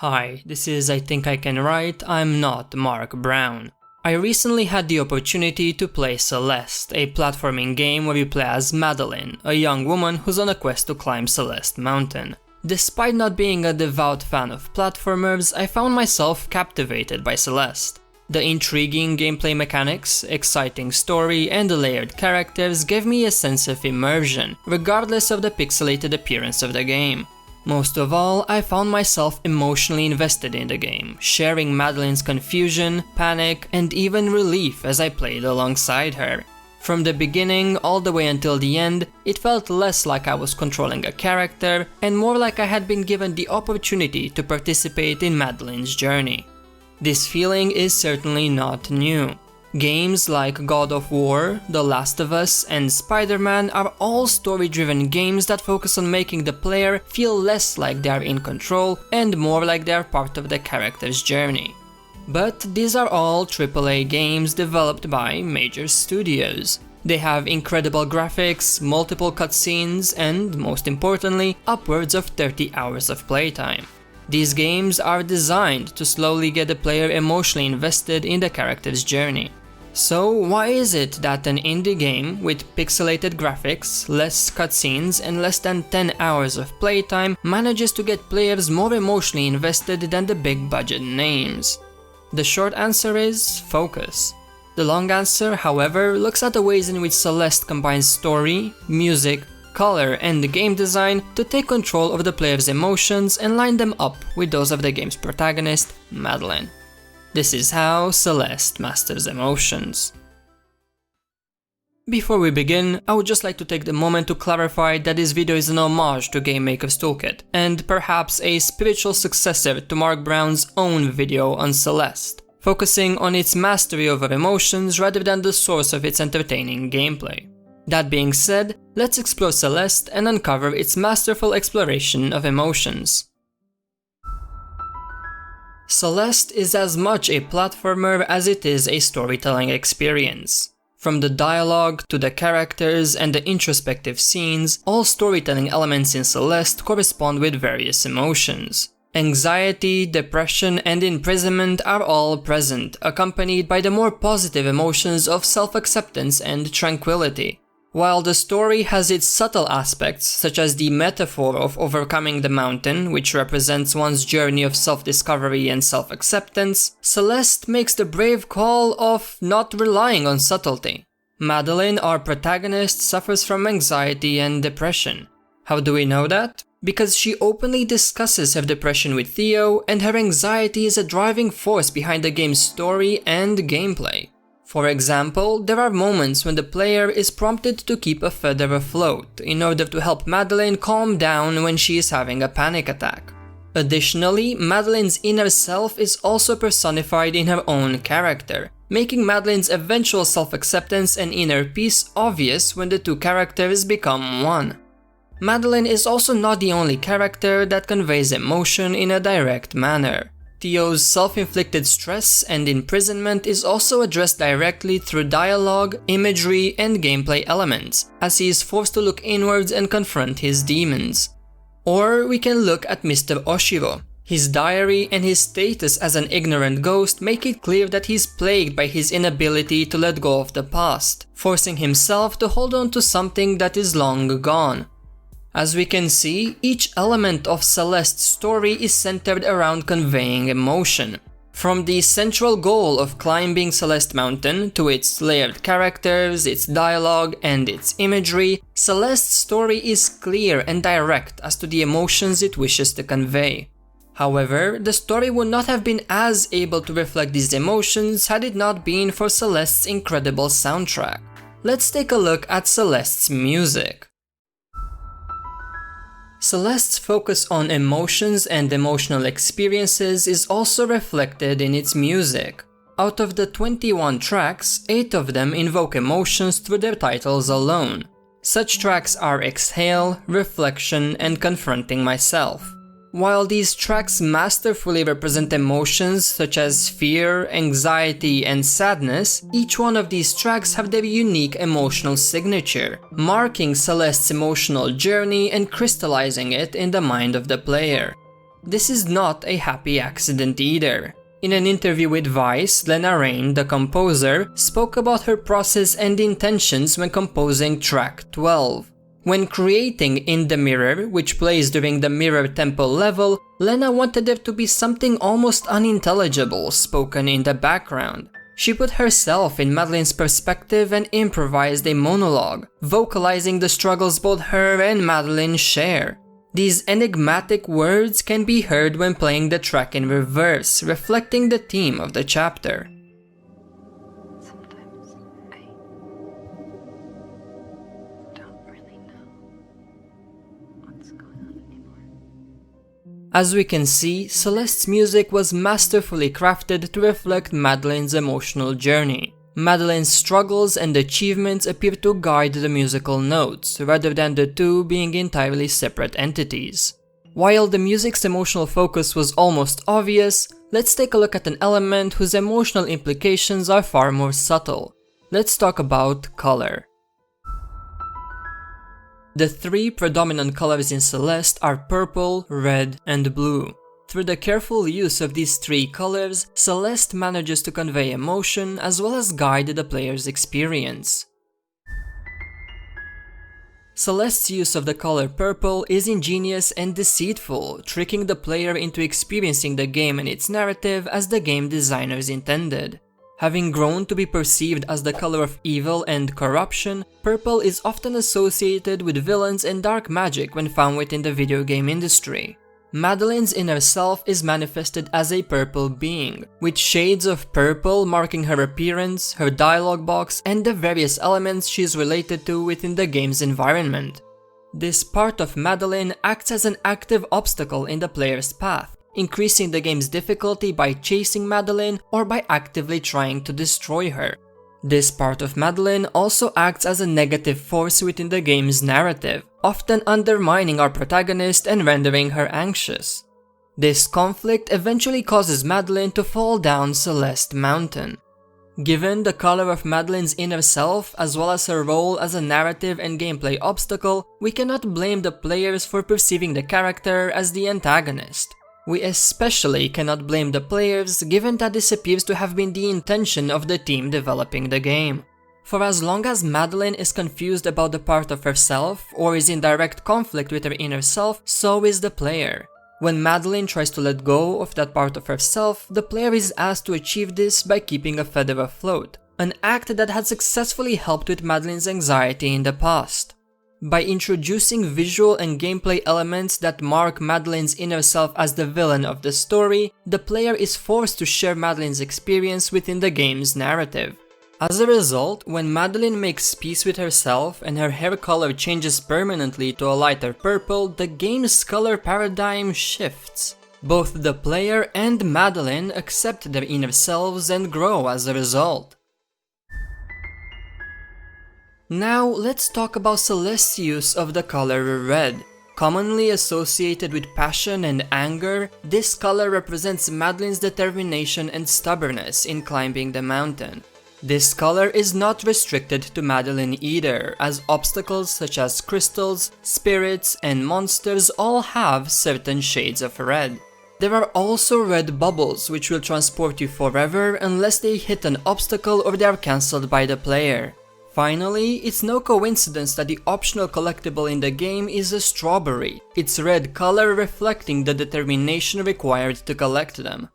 Hi, this is I Think I Can Write, I'm not Mark Brown. I recently had the opportunity to play Celeste, a platforming game where you play as Madeline, a young woman who's on a quest to climb Celeste Mountain. Despite not being a devout fan of platformers, I found myself captivated by Celeste. The intriguing gameplay mechanics, exciting story, and the layered characters gave me a sense of immersion, regardless of the pixelated appearance of the game. Most of all, I found myself emotionally invested in the game, sharing Madeline's confusion, panic, and even relief as I played alongside her. From the beginning all the way until the end, it felt less like I was controlling a character and more like I had been given the opportunity to participate in Madeline's journey. This feeling is certainly not new. Games like God of War, The Last of Us, and Spider-Man are all story-driven games that focus on making the player feel less like they are in control and more like they are part of the character's journey. But these are all AAA games developed by major studios. They have incredible graphics, multiple cutscenes, and, most importantly, upwards of 30 hours of playtime. These games are designed to slowly get the player emotionally invested in the character's journey. So why is it that an indie game with pixelated graphics, less cutscenes, and less than 10 hours of playtime manages to get players more emotionally invested than the big budget names? The short answer is focus. The long answer, however, looks at the ways in which Celeste combines story, music, color, and game design to take control of the player's emotions and line them up with those of the game's protagonist, Madeline. This is how Celeste masters emotions. Before we begin, I would just like to take the moment to clarify that this video is an homage to Game Maker's Toolkit, and perhaps a spiritual successor to Mark Brown's own video on Celeste, focusing on its mastery over emotions rather than the source of its entertaining gameplay. That being said, let's explore Celeste and uncover its masterful exploration of emotions. Celeste is as much a platformer as it is a storytelling experience. From the dialogue to the characters and the introspective scenes, all storytelling elements in Celeste correspond with various emotions. Anxiety, depression, and imprisonment are all present, accompanied by the more positive emotions of self-acceptance and tranquility. While the story has its subtle aspects, such as the metaphor of overcoming the mountain, which represents one's journey of self-discovery and self-acceptance, Celeste makes the brave call of not relying on subtlety. Madeline, our protagonist, suffers from anxiety and depression. How do we know that? Because she openly discusses her depression with Theo, and her anxiety is a driving force behind the game's story and gameplay. For example, there are moments when the player is prompted to keep a feather afloat in order to help Madeline calm down when she is having a panic attack. Additionally, Madeline's inner self is also personified in her own character, making Madeline's eventual self-acceptance and inner peace obvious when the two characters become one. Madeline is also not the only character that conveys emotion in a direct manner. Theo's self-inflicted stress and imprisonment is also addressed directly through dialogue, imagery, and gameplay elements, as he is forced to look inwards and confront his demons. Or we can look at Mr. Oshiro. His diary and his status as an ignorant ghost make it clear that he is plagued by his inability to let go of the past, forcing himself to hold on to something that is long gone. As we can see, each element of Celeste's story is centered around conveying emotion. From the central goal of climbing Celeste Mountain to its layered characters, its dialogue, and its imagery, Celeste's story is clear and direct as to the emotions it wishes to convey. However, the story would not have been as able to reflect these emotions had it not been for Celeste's incredible soundtrack. Let's take a look at Celeste's music. Celeste's focus on emotions and emotional experiences is also reflected in its music. Out of the 21 tracks, 8 of them invoke emotions through their titles alone. Such tracks are Exhale, Reflection, and Confronting Myself. While these tracks masterfully represent emotions such as fear, anxiety, and sadness, each one of these tracks have their unique emotional signature, marking Celeste's emotional journey and crystallizing it in the mind of the player. This is not a happy accident either. In an interview with Vice, Lena Raine, the composer, spoke about her process and intentions when composing track 12. When creating In the Mirror, which plays during the Mirror Temple level, Lena wanted there to be something almost unintelligible spoken in the background. She put herself in Madeline's perspective and improvised a monologue, vocalizing the struggles both her and Madeline share. These enigmatic words can be heard when playing the track in reverse, reflecting the theme of the chapter. Sometimes I don't really know what's going on anymore. As we can see, Celeste's music was masterfully crafted to reflect Madeline's emotional journey. Madeline's struggles and achievements appear to guide the musical notes, rather than the two being entirely separate entities. While the music's emotional focus was almost obvious, let's take a look at an element whose emotional implications are far more subtle. Let's talk about color. The three predominant colors in Celeste are purple, red, and blue. Through the careful use of these three colors, Celeste manages to convey emotion as well as guide the player's experience. Celeste's use of the color purple is ingenious and deceitful, tricking the player into experiencing the game and its narrative as the game designers intended. Having grown to be perceived as the color of evil and corruption, purple is often associated with villains and dark magic when found within the video game industry. Madeline's inner self is manifested as a purple being, with shades of purple marking her appearance, her dialogue box, and the various elements she is related to within the game's environment. This part of Madeline acts as an active obstacle in the player's path, increasing the game's difficulty by chasing Madeline or by actively trying to destroy her. This part of Madeline also acts as a negative force within the game's narrative, often undermining our protagonist and rendering her anxious. This conflict eventually causes Madeline to fall down Celeste Mountain. Given the color of Madeline's inner self as well as her role as a narrative and gameplay obstacle, we cannot blame the players for perceiving the character as the antagonist. We especially cannot blame the players given that this appears to have been the intention of the team developing the game. For as long as Madeline is confused about the part of herself or is in direct conflict with her inner self, so is the player. When Madeline tries to let go of that part of herself, the player is asked to achieve this by keeping a feather afloat, an act that had successfully helped with Madeline's anxiety in the past. By introducing visual and gameplay elements that mark Madeline's inner self as the villain of the story, the player is forced to share Madeline's experience within the game's narrative. As a result, when Madeline makes peace with herself and her hair color changes permanently to a lighter purple, the game's color paradigm shifts. Both the player and Madeline accept their inner selves and grow as a result. Now let's talk about Celeste's use of the color red. Commonly associated with passion and anger, this color represents Madeline's determination and stubbornness in climbing the mountain. This color is not restricted to Madeline either, as obstacles such as crystals, spirits, and monsters all have certain shades of red. There are also red bubbles which will transport you forever unless they hit an obstacle or they are cancelled by the player. Finally, it's no coincidence that the optional collectible in the game is a strawberry, its red color reflecting the determination required to collect them.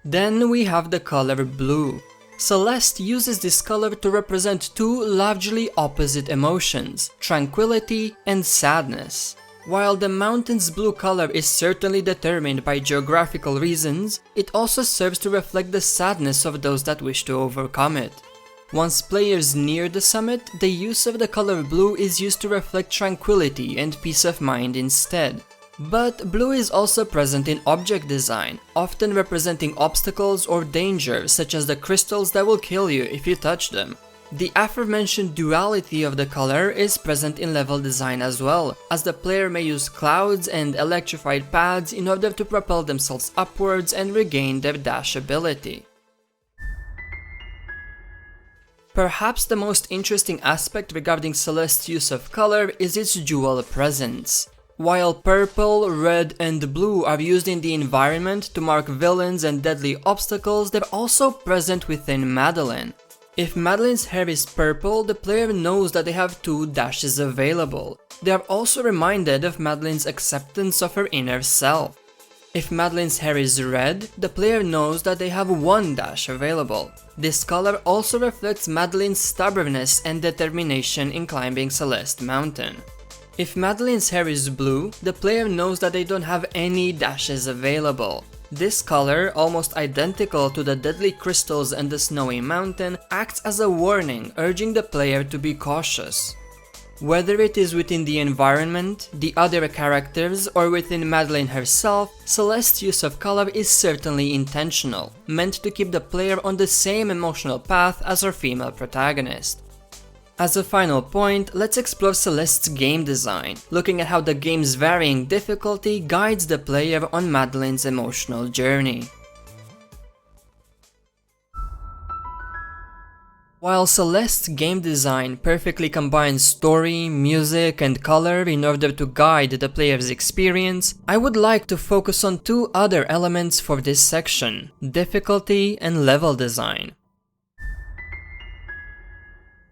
Then we have the color blue. Celeste uses this color to represent two largely opposite emotions, tranquility and sadness. While the mountain's blue color is certainly determined by geographical reasons, it also serves to reflect the sadness of those that wish to overcome it. Once players near the summit, the use of the color blue is used to reflect tranquility and peace of mind instead. But blue is also present in object design, often representing obstacles or danger such as the crystals that will kill you if you touch them. The aforementioned duality of the color is present in level design as well, as the player may use clouds and electrified pads in order to propel themselves upwards and regain their dash ability. Perhaps the most interesting aspect regarding Celeste's use of color is its dual presence. While purple, red, and blue are used in the environment to mark villains and deadly obstacles, they're also present within Madeline. If Madeline's hair is purple, the player knows that they have 2 dashes available. They are also reminded of Madeline's acceptance of her inner self. If Madeline's hair is red, the player knows that they have 1 dash available. This color also reflects Madeline's stubbornness and determination in climbing Celeste Mountain. If Madeline's hair is blue, the player knows that they don't have any dashes available. This color, almost identical to the deadly crystals and the snowy mountain, acts as a warning, urging the player to be cautious. Whether it is within the environment, the other characters, or within Madeline herself, Celeste's use of color is certainly intentional, meant to keep the player on the same emotional path as our female protagonist. As a final point, let's explore Celeste's game design, looking at how the game's varying difficulty guides the player on Madeline's emotional journey. While Celeste's game design perfectly combines story, music, and color in order to guide the player's experience, I would like to focus on 2 other elements for this section: difficulty and level design.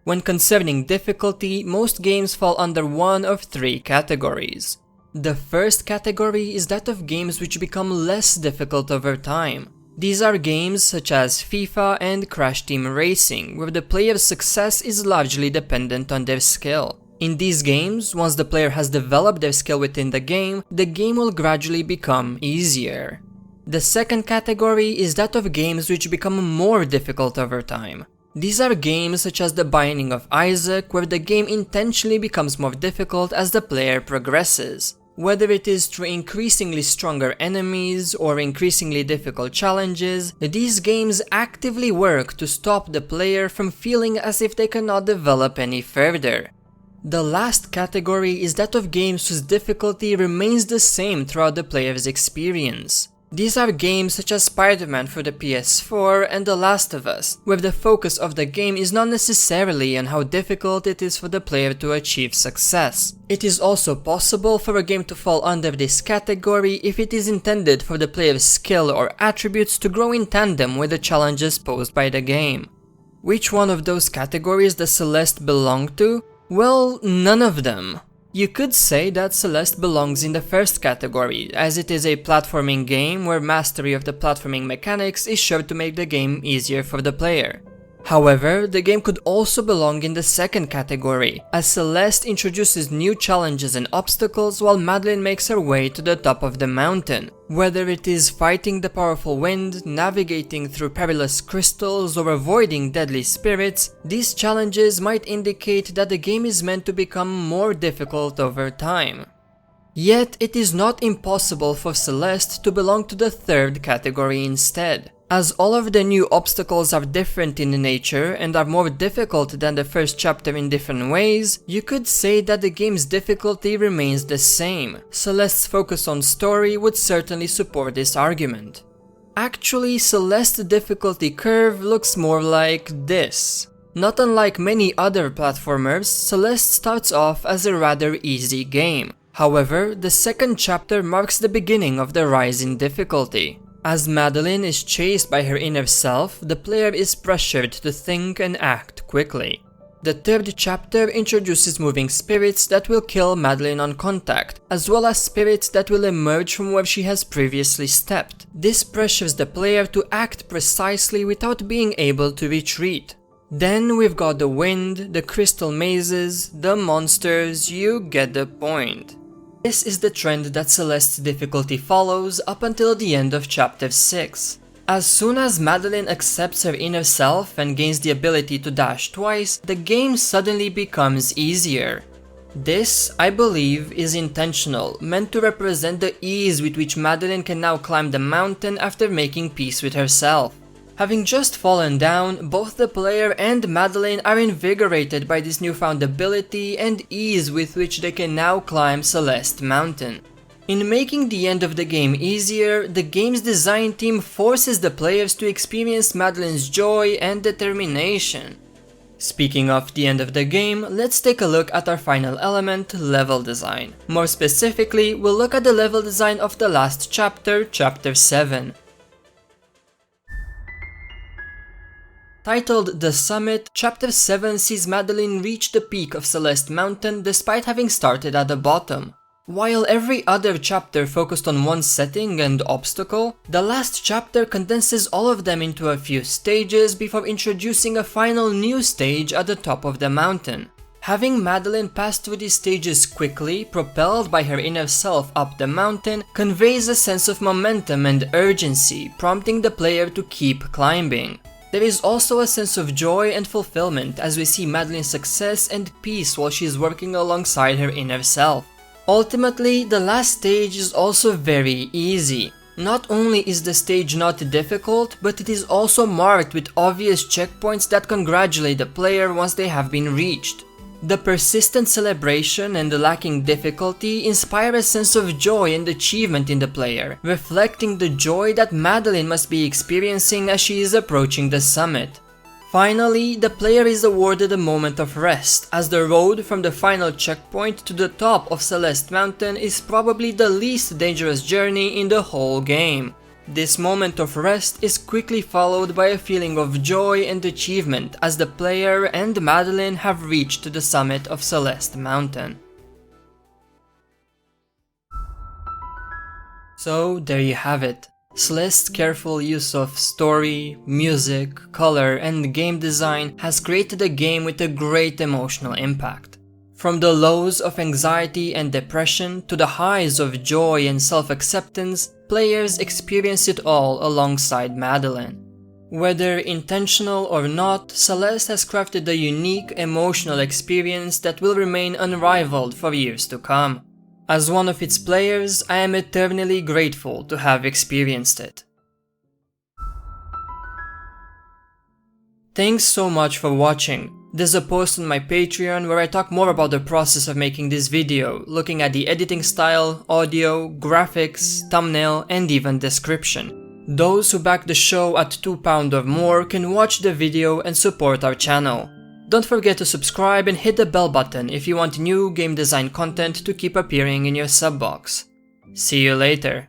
When concerning difficulty, most games fall under one of 3 categories. The first category is that of games which become less difficult over time. These are games such as FIFA and Crash Team Racing, where the player's success is largely dependent on their skill. In these games, once the player has developed their skill within the game will gradually become easier. The second category is that of games which become more difficult over time. These are games such as The Binding of Isaac, where the game intentionally becomes more difficult as the player progresses. Whether it is through increasingly stronger enemies or increasingly difficult challenges, these games actively work to stop the player from feeling as if they cannot develop any further. The last category is that of games whose difficulty remains the same throughout the player's experience. These are games such as Spider-Man for the PS4 and The Last of Us, where the focus of the game is not necessarily on how difficult it is for the player to achieve success. It is also possible for a game to fall under this category if it is intended for the player's skill or attributes to grow in tandem with the challenges posed by the game. Which one of those categories does Celeste belong to? Well, none of them. You could say that Celeste belongs in the first category, as it is a platforming game where mastery of the platforming mechanics is sure to make the game easier for the player. However, the game could also belong in the second category, as Celeste introduces new challenges and obstacles while Madeline makes her way to the top of the mountain. Whether it is fighting the powerful wind, navigating through perilous crystals, or avoiding deadly spirits, these challenges might indicate that the game is meant to become more difficult over time. Yet, it is not impossible for Celeste to belong to the third category instead. As all of the new obstacles are different in nature and are more difficult than the first chapter in different ways, you could say that the game's difficulty remains the same. Celeste's focus on story would certainly support this argument. Actually, Celeste's difficulty curve looks more like this. Not unlike many other platformers, Celeste starts off as a rather easy game. However, the second chapter marks the beginning of the rise in difficulty. As Madeline is chased by her inner self, the player is pressured to think and act quickly. The third chapter introduces moving spirits that will kill Madeline on contact, as well as spirits that will emerge from where she has previously stepped. This pressures the player to act precisely without being able to retreat. Then we've got the wind, the crystal mazes, the monsters, you get the point. This is the trend that Celeste's difficulty follows up until the end of chapter 6. As soon as Madeline accepts her inner self and gains the ability to dash twice, the game suddenly becomes easier. This, I believe, is intentional, meant to represent the ease with which Madeline can now climb the mountain after making peace with herself. Having just fallen down, both the player and Madeline are invigorated by this newfound ability and ease with which they can now climb Celeste Mountain. In making the end of the game easier, the game's design team forces the players to experience Madeline's joy and determination. Speaking of the end of the game, let's take a look at our final element, level design. More specifically, we'll look at the level design of the last chapter, Chapter 7. Titled The Summit, Chapter 7 sees Madeline reach the peak of Celeste Mountain despite having started at the bottom. While every other chapter focused on one setting and obstacle, the last chapter condenses all of them into a few stages before introducing a final new stage at the top of the mountain. Having Madeline pass through these stages quickly, propelled by her inner self up the mountain, conveys a sense of momentum and urgency, prompting the player to keep climbing. There is also a sense of joy and fulfillment as we see Madeline's success and peace while she is working alongside her inner self. Ultimately, the last stage is also very easy. Not only is the stage not difficult, but it is also marked with obvious checkpoints that congratulate the player once they have been reached. The persistent celebration and the lacking difficulty inspire a sense of joy and achievement in the player, reflecting the joy that Madeline must be experiencing as she is approaching the summit. Finally, the player is awarded a moment of rest, as the road from the final checkpoint to the top of Celeste Mountain is probably the least dangerous journey in the whole game. This moment of rest is quickly followed by a feeling of joy and achievement as the player and Madeline have reached the summit of Celeste Mountain. So there you have it. Celeste's careful use of story, music, color, and game design has created a game with a great emotional impact. From the lows of anxiety and depression to the highs of joy and self-acceptance, players experience it all alongside Madeline. Whether intentional or not, Celeste has crafted a unique emotional experience that will remain unrivaled for years to come. As one of its players, I am eternally grateful to have experienced it. Thanks so much for watching. There's a post on my Patreon where I talk more about the process of making this video, looking at the editing style, audio, graphics, thumbnail, and even description. Those who back the show at £2 or more can watch the video and support our channel. Don't forget to subscribe and hit the bell button if you want new game design content to keep appearing in your sub box. See you later.